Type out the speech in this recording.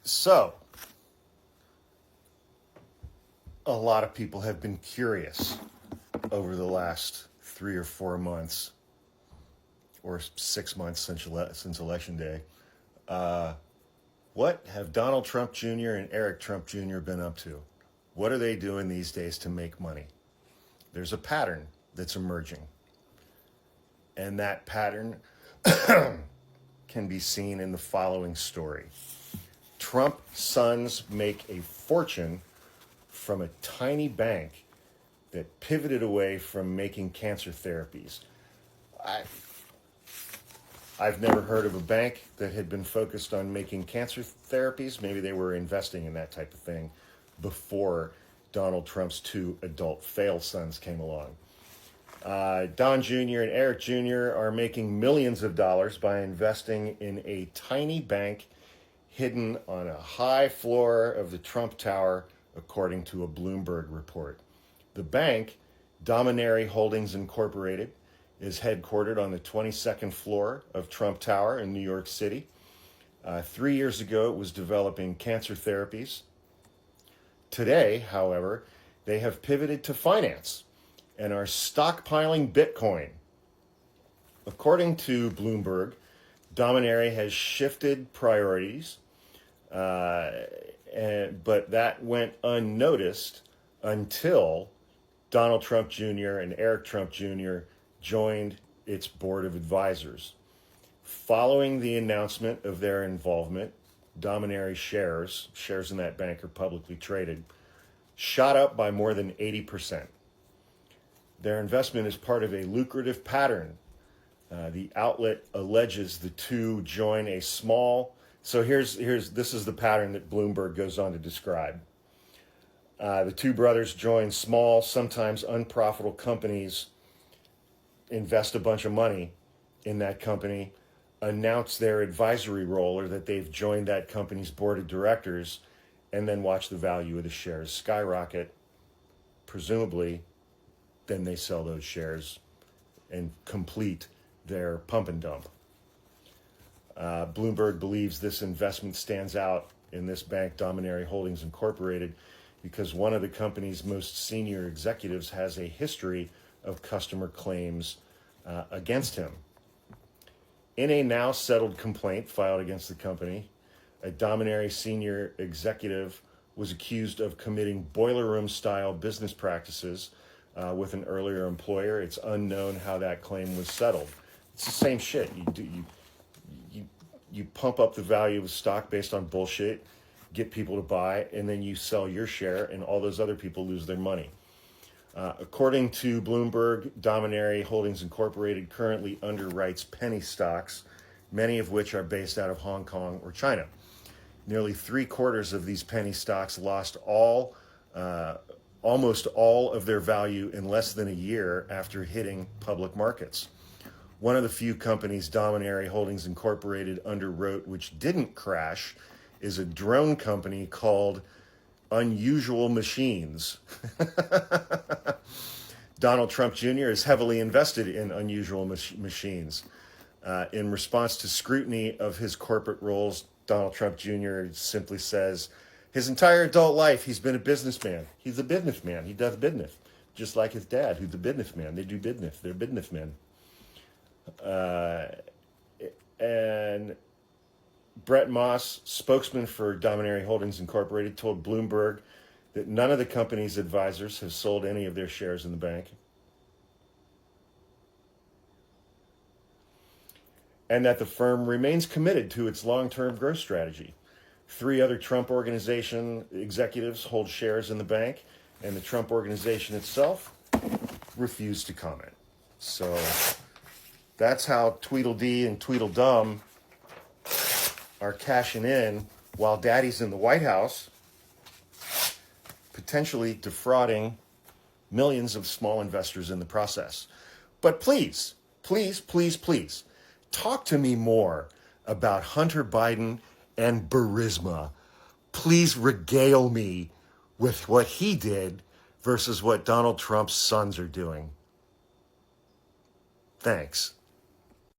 So, a lot of people have been curious over the last 3 or 4 months, or 6 months since Election Day. What have Donald Trump Jr. and Eric Trump Jr. been up to? What are they doing these days to make money? There's a pattern that's emerging. And that pattern can be seen in the following story. Trump sons make a fortune from a tiny bank that pivoted away from making cancer therapies. I've never heard of a bank that had been focused on making cancer therapies. Maybe they were investing in that type of thing before Donald Trump's two adult fail sons came along. Don Jr. and Eric Jr. are making millions of dollars by investing in a tiny bank hidden on a high floor of the Trump Tower, according to a Bloomberg report. The bank, Dominary Holdings Incorporated, is headquartered on the 22nd floor of Trump Tower in New York City. 3 years ago, it was developing cancer therapies. Today, however, they have pivoted to finance and are stockpiling Bitcoin. According to Bloomberg, Dominary has shifted priorities, but that went unnoticed until Donald Trump Jr. and Eric Trump Jr. joined its board of advisors. Following the announcement of their involvement, Dominary shares in that bank are publicly traded, shot up by more than 80%. Their investment is part of a lucrative pattern. The outlet alleges the two join a small. So this is the pattern that Bloomberg goes on to describe. The two brothers join small, sometimes unprofitable companies, invest a bunch of money in that company, announce their advisory role or that they've joined that company's board of directors, and then watch the value of the shares skyrocket. Presumably, then they sell those shares and complete their pump and dump. Bloomberg believes this investment stands out in this bank, Dominary Holdings Incorporated, because one of the company's most senior executives has a history of customer claims against him. In a now settled complaint filed against the company, a Dominary senior executive was accused of committing boiler room style business practices with an earlier employer. It's unknown how that claim was settled. It's the same shit. You pump up the value of stock based on bullshit, get people to buy, and then you sell your share, and all those other people lose their money. According to Bloomberg, Dominary Holdings Incorporated currently underwrites penny stocks, many of which are based out of Hong Kong or China. Nearly 3/4 of these penny stocks lost almost all of their value in less than a year after hitting public markets. One of the few companies Dominary Holdings Incorporated underwrote which didn't crash is a drone company called Unusual Machines. Donald Trump Jr. is heavily invested in Unusual Machines. In response to scrutiny of his corporate roles, Donald Trump Jr. simply says, his entire adult life, he's been a businessman. He's a businessman. He does business. Just like his dad, who's a businessman. They do business. They're businessmen. And Brett Moss, spokesman for Dominary Holdings Incorporated, told Bloomberg that none of the company's advisors have sold any of their shares in the bank. And that the firm remains committed to its long-term growth strategy. 3 other Trump Organization executives hold shares in the bank, and the Trump Organization itself refused to comment. So that's how Tweedledee and Tweedledum are cashing in while Daddy's in the White House, potentially defrauding millions of small investors in the process. But please, talk to me more about Hunter Biden and Burisma. Please regale me with what he did versus what Donald Trump's sons are doing. Thanks.